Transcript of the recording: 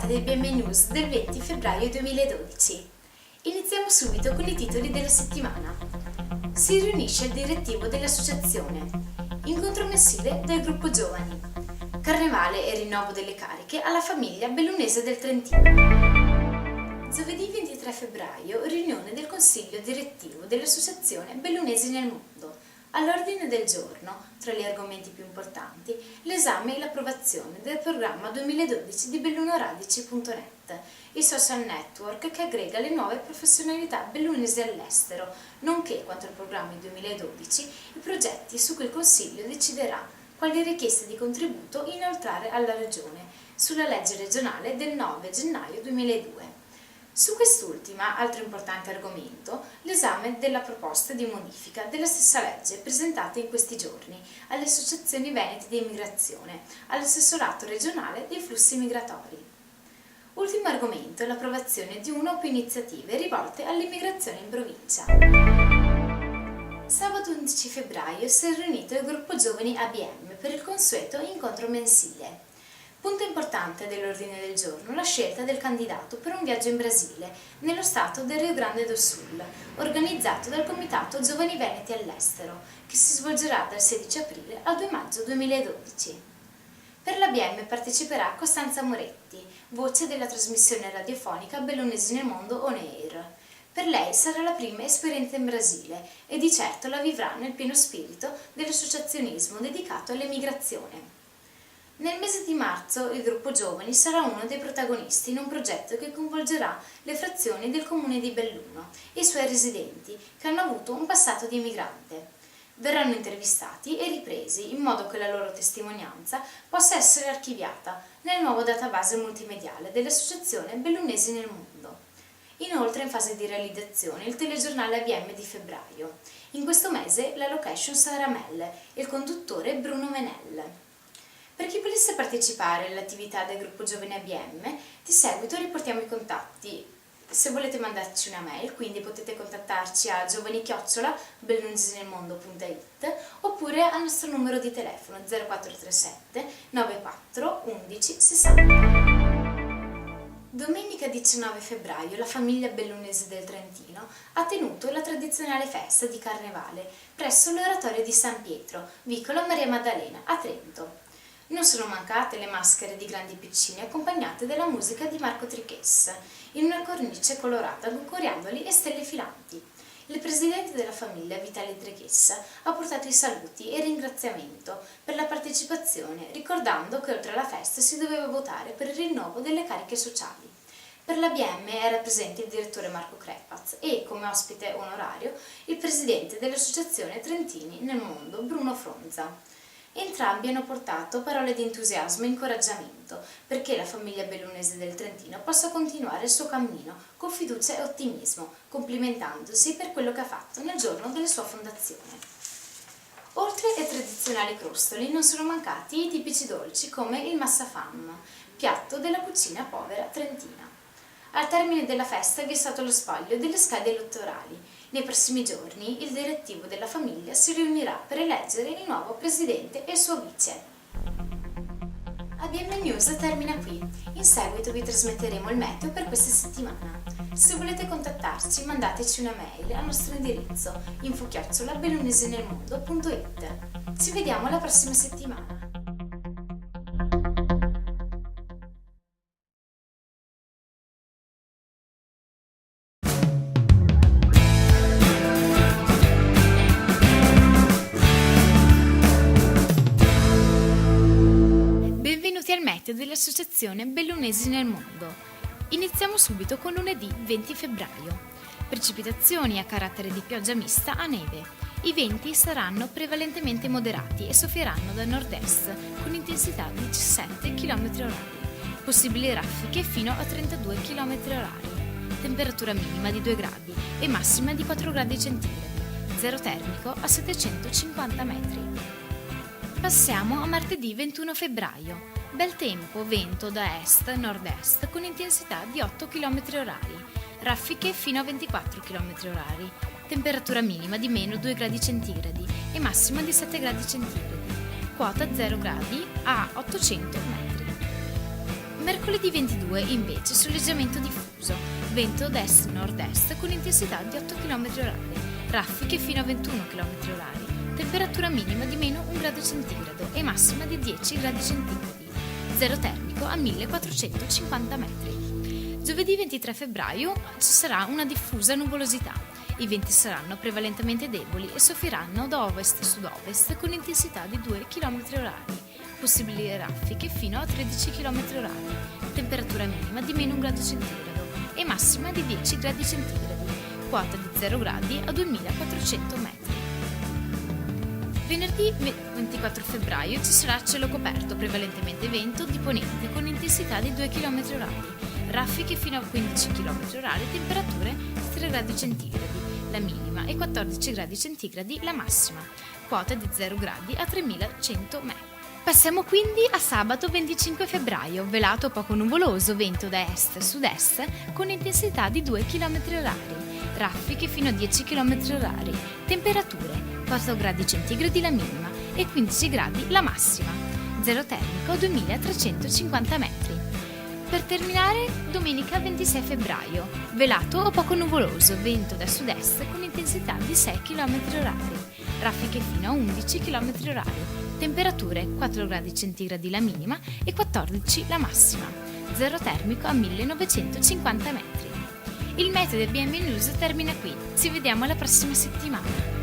dei BM News del 20 febbraio 2012. Iniziamo subito con i titoli della settimana. Si riunisce il direttivo dell'associazione. Incontro mensile del gruppo giovani. Carnevale e rinnovo delle cariche alla famiglia bellunese del Trentino. Giovedì 23 febbraio, riunione del consiglio direttivo dell'associazione Bellunesi nel Mondo. All'ordine del giorno, tra gli argomenti più importanti, l'esame e l'approvazione del programma 2012 di bellunoradici.net, il social network che aggrega le nuove professionalità bellunesi all'estero, nonché, quanto al programma 2012, i progetti su cui il Consiglio deciderà quali richieste di contributo inoltrare alla Regione, sulla legge regionale del 9 gennaio 2002. Su quest'ultima, altro importante argomento, l'esame della proposta di modifica della stessa legge presentata in questi giorni alle associazioni venete di immigrazione, all'assessorato regionale dei flussi migratori. Ultimo argomento, l'approvazione di una o più iniziative rivolte all'immigrazione in provincia. Sabato 11 febbraio si è riunito il gruppo giovani ABM per il consueto incontro mensile. Punto importante dell'ordine del giorno, la scelta del candidato per un viaggio in Brasile, nello stato del Rio Grande do Sul, organizzato dal Comitato Giovani Veneti all'Estero, che si svolgerà dal 16 aprile al 2 maggio 2012. Per l'ABM parteciperà Costanza Moretti, voce della trasmissione radiofonica Bellunesi nel Mondo On Air. Per lei sarà la prima esperienza in Brasile e di certo la vivrà nel pieno spirito dell'associazionismo dedicato all'emigrazione. Nel mese di marzo il gruppo giovani sarà uno dei protagonisti in un progetto che coinvolgerà le frazioni del comune di Belluno e i suoi residenti che hanno avuto un passato di emigrante. Verranno intervistati e ripresi in modo che la loro testimonianza possa essere archiviata nel nuovo database multimediale dell'associazione Bellunesi nel Mondo. Inoltre è in fase di realizzazione il telegiornale ABM di febbraio. In questo mese la location sarà Melle e il conduttore Bruno Menel. Per chi volesse partecipare all'attività del gruppo Giovani ABM, di seguito riportiamo i contatti. Se volete mandarci una mail, quindi potete contattarci a giovani@bellunesinelmondo.it oppure al nostro numero di telefono 0437 94 11 60. Domenica 19 febbraio la famiglia bellunese del Trentino ha tenuto la tradizionale festa di Carnevale presso l'oratorio di San Pietro, vicolo Maria Maddalena, a Trento. Non sono mancate le maschere di grandi piccini accompagnate dalla musica di Marco Trichessa, in una cornice colorata con coriandoli e stelle filanti. Il presidente della famiglia, Vitali Trichessa, ha portato i saluti e ringraziamento per la partecipazione, ricordando che oltre alla festa si doveva votare per il rinnovo delle cariche sociali. Per l'ABM era presente il direttore Marco Crepaz e, come ospite onorario, il presidente dell'associazione Trentini nel Mondo, Bruno Fronza. Entrambi hanno portato parole di entusiasmo e incoraggiamento perché la famiglia bellunese del Trentino possa continuare il suo cammino con fiducia e ottimismo, complimentandosi per quello che ha fatto nel giorno della sua fondazione. Oltre ai tradizionali crostoli non sono mancati i tipici dolci come il massafam, piatto della cucina povera trentina. Al termine della festa vi è stato lo spoglio delle schede elettorali. Nei prossimi giorni il direttivo della famiglia si riunirà per eleggere il nuovo presidente e il suo vice. ABM News termina qui. In seguito vi trasmetteremo il meteo per questa settimana. Se volete contattarci, mandateci una mail al nostro indirizzo info@bellunesinelmondo.it. Ci vediamo la prossima settimana. Benvenuti al meteo dell'associazione Bellunesi nel Mondo. Iniziamo subito con lunedì 20 febbraio. Precipitazioni a carattere di pioggia mista a neve. I venti saranno prevalentemente moderati e soffieranno da nord-est con intensità di 17 km/h. Possibili raffiche fino a 32 km/h. Temperatura minima di 2 gradi e massima di 4 gradi centigradi. Zero termico a 750 metri. Passiamo a martedì 21 febbraio. Bel tempo, vento da est-nord-est con intensità di 8 km/h, raffiche fino a 24 km/h, temperatura minima di meno 2 gradi centigradi e massima di 7 gradi centigradi, quota 0 gradi a 800 metri. Mercoledì 22 invece soleggiamento diffuso, vento da est-nord-est con intensità di 8 km/h, raffiche fino a 21 km/h, temperatura minima di meno 1 grado centigrado e massima di 10 gradi centigradi, zero termico a 1450 metri. Giovedì 23 febbraio ci sarà una diffusa nuvolosità. I venti saranno prevalentemente deboli e soffieranno da ovest-sud-ovest con intensità di 2 km/h, possibili raffiche fino a 13 km/h, temperatura minima di meno 1 grado centigrado e massima di 10 gradi centigradi, quota di 0 gradi a 2400 metri. Venerdì 24 febbraio ci sarà cielo coperto, prevalentemente vento di ponente con intensità di 2 km/h, raffiche fino a 15 km/h, temperature di 3 gradi centigradi, la minima, e 14 gradi centigradi la massima, quota di 0 gradi a 3100 metri. Passiamo quindi a sabato 25 febbraio, velato poco nuvoloso, vento da est-sud-est con intensità di 2 km/h, raffiche fino a 10 km/h, temperature 4 gradi centigradi la minima e 15 gradi la massima, zero termico a 2350 metri. Per terminare, domenica 26 febbraio, velato o poco nuvoloso, vento da sud-est con intensità di 6 km/h, raffiche fino a 11 km/h, temperature 4 gradi centigradi la minima e 14 la massima, zero termico a 1950 metri. Il metodo BM News termina qui, ci vediamo la prossima settimana.